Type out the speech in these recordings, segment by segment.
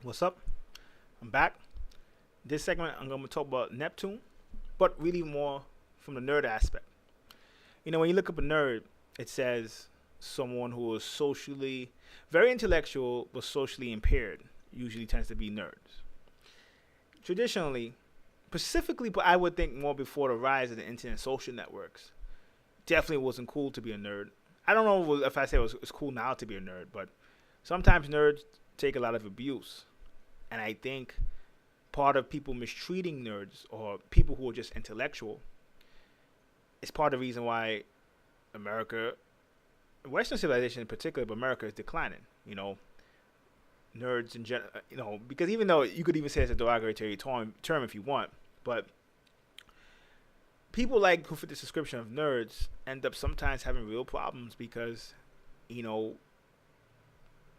What's up? I'm back. This segment, I'm going to talk about Neptune, but really more from the nerd aspect. When you look up a nerd, it says someone who is socially very intellectual but socially impaired. Usually tends to be nerds. Traditionally, specifically, but I would think more before the rise of the internet social networks, definitely wasn't cool to be a nerd. I don't know if I say it's cool now to be a nerd, but sometimes nerds take a lot of abuse. And I think part of people mistreating nerds or people who are just intellectual is part of the reason why America, Western civilization in particular, but America is declining. Nerds in general, because even though you could even say it's a derogatory term if you want, but people like who fit the description of nerds end up sometimes having real problems because, you know,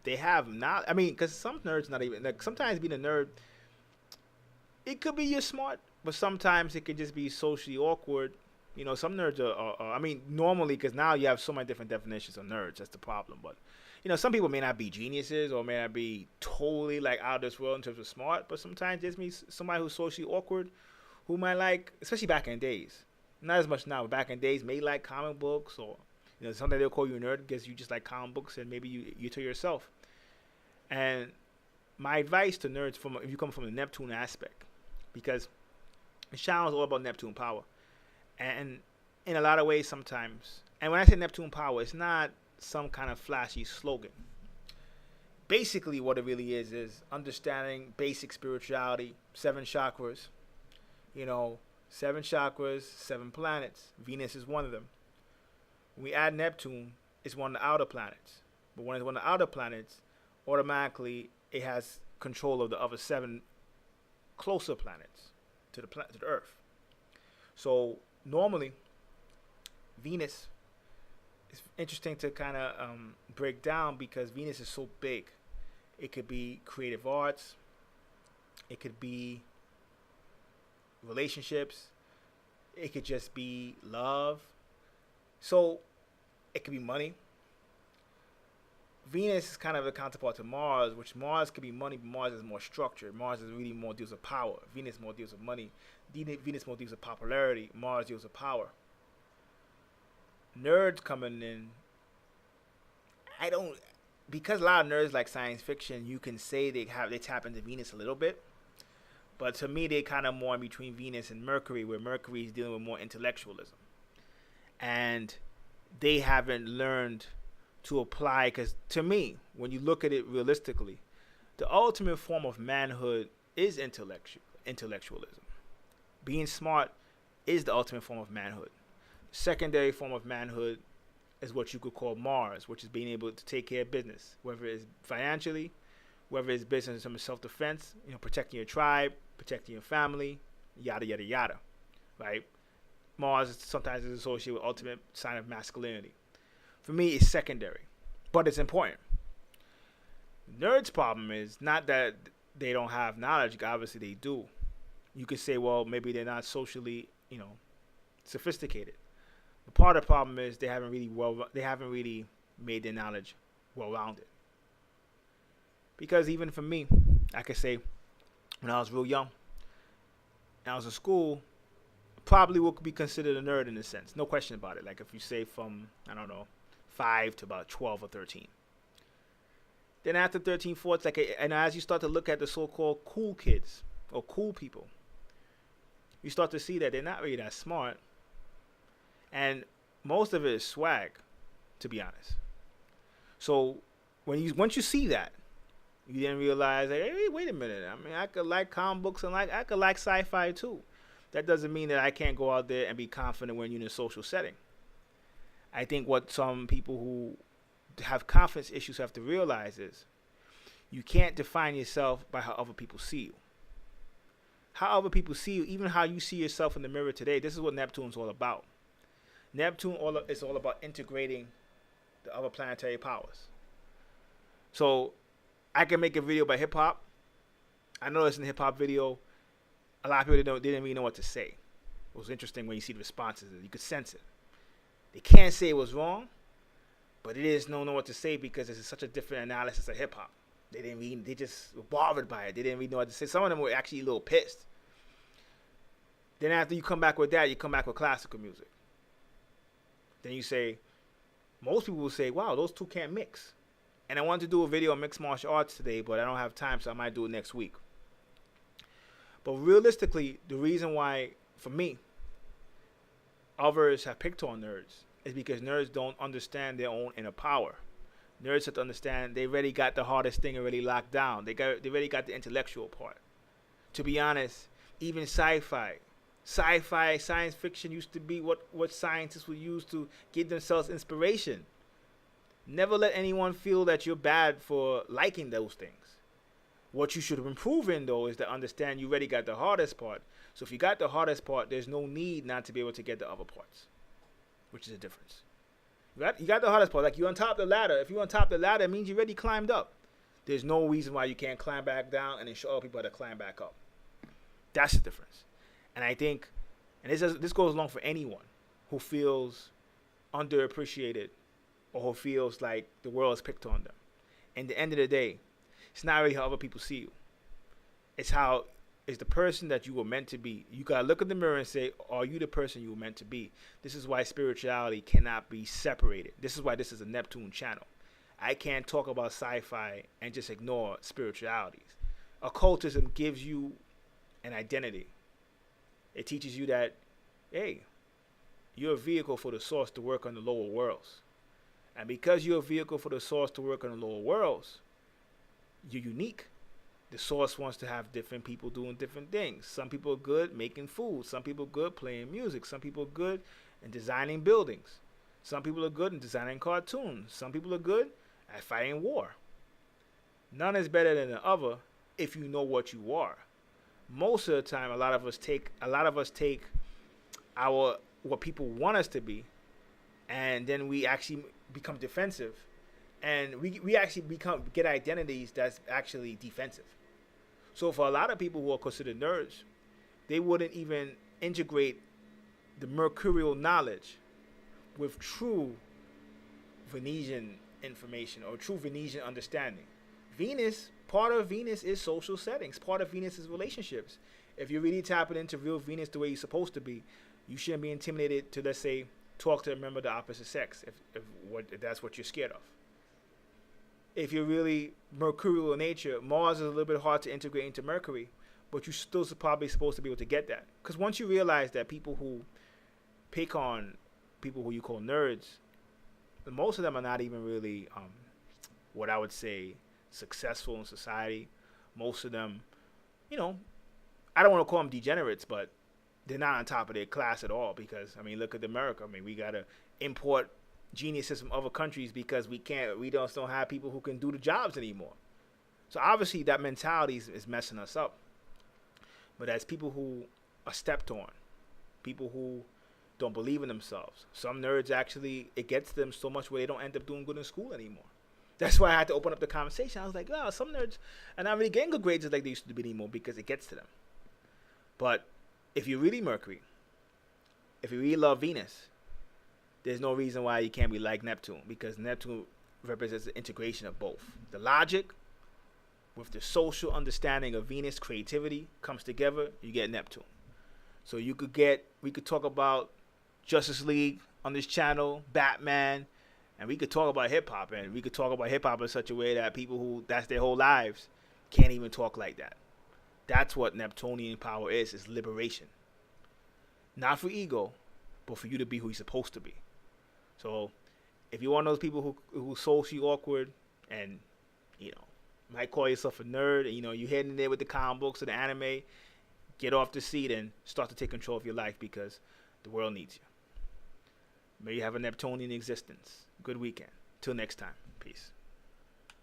they have not. I mean, because some nerds not even like sometimes being a nerd, it could be you're smart, but sometimes it could just be socially awkward. Some nerds I mean, normally, because now you have so many different definitions of nerds. That's the problem. But, some people may not be geniuses or may not be totally like out of this world in terms of smart, but sometimes there's me somebody who's socially awkward who might like, especially back in the days, not as much now, but back in the days, may like comic books or, something they'll call you a nerd because you just like comic books and maybe you to yourself. And my advice to nerds from if you come from the Neptune aspect, because the channel is all about Neptune power. And in a lot of ways sometimes, and when I say Neptune power, it's not some kind of flashy slogan. Basically what it really is understanding basic spirituality, seven chakras, you know, seven chakras, seven planets. Venus is one of them. When we add Neptune, it's one of the outer planets. But when it's one of the outer planets, automatically it has control of the other seven closer planets to the Earth. So normally, Venus is interesting to kind of break down because Venus is so big. It could be creative arts. It could be relationships. It could just be love. So it could be money. Venus is kind of a counterpart to Mars, which Mars could be money, but Mars is more structured. Mars is really more deals with power. Venus more deals with money. Venus more deals with popularity. Mars deals with power. Nerds coming in, I don't, because a lot of nerds like science fiction. You can say they tap into Venus a little bit, but to me they kind of more in between Venus and Mercury, where Mercury is dealing with more intellectualism, and they haven't learned to apply. Because to me, when you look at it realistically, the ultimate form of manhood is intellectualism. Being smart is the ultimate form of manhood. Secondary form of manhood is what you could call Mars, which is being able to take care of business, whether it's financially, whether it's business in terms of self-defense, protecting your tribe, protecting your family, yada yada yada, right? Mars sometimes is associated with ultimate sign of masculinity. For me, it's secondary, but it's important. Nerds' problem is not that they don't have knowledge. Obviously, they do. You could say, well, maybe they're not socially, sophisticated. But part of the problem is they haven't really made their knowledge well-rounded. Because even for me, I could say when I was real young, and I was in school, probably would be considered a nerd in a sense. No question about it. Like if you say from, I don't know, 5 to about 12 or 13. Then after 13, 14, and as you start to look at the so-called cool kids or cool people, you start to see that they're not really that smart. And most of it is swag, to be honest. So once you see that, you then realize, like, hey, wait a minute. I mean, I could like comic books and I could like sci-fi too. That doesn't mean that I can't go out there and be confident when you're in a social setting. I think what some people who have confidence issues have to realize is you can't define yourself by how other people see you. How other people see you, even how you see yourself in the mirror today, this is what Neptune's all about. Neptune is all about integrating the other planetary powers. So I can make a video about hip hop. I noticed in the hip hop video, a lot of people didn't really know what to say. It was interesting when you see the responses. You could sense it. They can't say it was wrong, but it is no know what to say because this is such a different analysis of hip hop. They just were bothered by it. They didn't really know what to say. Some of them were actually a little pissed. Then after you come back with that, you come back with classical music. Then you say, most people will say, wow, those two can't mix. And I wanted to do a video on mixed martial arts today, but I don't have time, so I might do it next week. But realistically, the reason why, for me, others have picked on nerds is because nerds don't understand their own inner power. Nerds have to understand they already got the hardest thing already locked down. They already got the intellectual part. To be honest, even science fiction used to be what scientists would use to give themselves inspiration. Never let anyone feel that you're bad for liking those things. What you should improve in, though, is to understand you already got the hardest part. So if you got the hardest part, there's no need not to be able to get the other parts, which is a difference. You got the hardest part. Like, you're on top of the ladder. If you're on top of the ladder, it means you already climbed up. There's no reason why you can't climb back down and then show other people how to climb back up. That's the difference. And I think, and this goes along for anyone who feels underappreciated or who feels like the world has picked on them. And at the end of the day, it's not really how other people see you. It's the person that you were meant to be. You got to look in the mirror and say, are you the person you were meant to be? This is why spirituality cannot be separated. This is why this is a Neptune channel. I can't talk about sci-fi and just ignore spiritualities. Occultism gives you an identity. It teaches you that, hey, you're a vehicle for the source to work on the lower worlds. And because you're a vehicle for the source to work on the lower worlds, you're unique. The source wants to have different people doing different things. Some people are good making food. Some people are good playing music. Some people are good in designing buildings. Some people are good in designing cartoons. Some people are good at fighting war. None is better than the other if you know what you are. Most of the time, a lot of us take our what people want us to be, and then we actually become defensive, and we actually get identities that's actually defensive. So for a lot of people who are considered nerds, they wouldn't even integrate the mercurial knowledge with true Venetian information or true Venetian understanding. Part of Venus is social settings. Part of Venus is relationships. If you're really tapping into real Venus the way you're supposed to be, you shouldn't be intimidated to, let's say, talk to a member of the opposite sex if that's what you're scared of. If you're really mercurial in nature, Mars is a little bit hard to integrate into Mercury, but you're still probably supposed to be able to get that. Because once you realize that people who pick on people who you call nerds, most of them are not even really what I would say successful in society. Most of them, I don't want to call them degenerates, but they're not on top of their class at all. Because look at America. We gotta import geniuses from other countries because we don't have people who can do the jobs anymore. So obviously that mentality is messing us up. But as people who are stepped on, people who don't believe in themselves, some nerds actually, it gets them so much where they don't end up doing good in school anymore. That's why I had to open up the conversation. I was like, oh, some nerds are not really getting good grades like they used to be anymore because it gets to them. But if you're really Mercury, if you really love Venus, there's no reason why you can't be like Neptune, because Neptune represents the integration of both. The logic with the social understanding of Venus, creativity comes together, you get Neptune. So we could talk about Justice League on this channel, Batman, and we could talk about hip-hop, and we could talk about hip-hop in such a way that people who that's their whole lives can't even talk like that. That's what Neptunian power is liberation. Not for ego, but for you to be who you're supposed to be. So if you're one of those people who socially awkward and, might call yourself a nerd, and, you're heading there with the comic books or the anime, get off the seat and start to take control of your life because the world needs you. May you have a Neptunian existence. Good weekend. Till next time. Peace.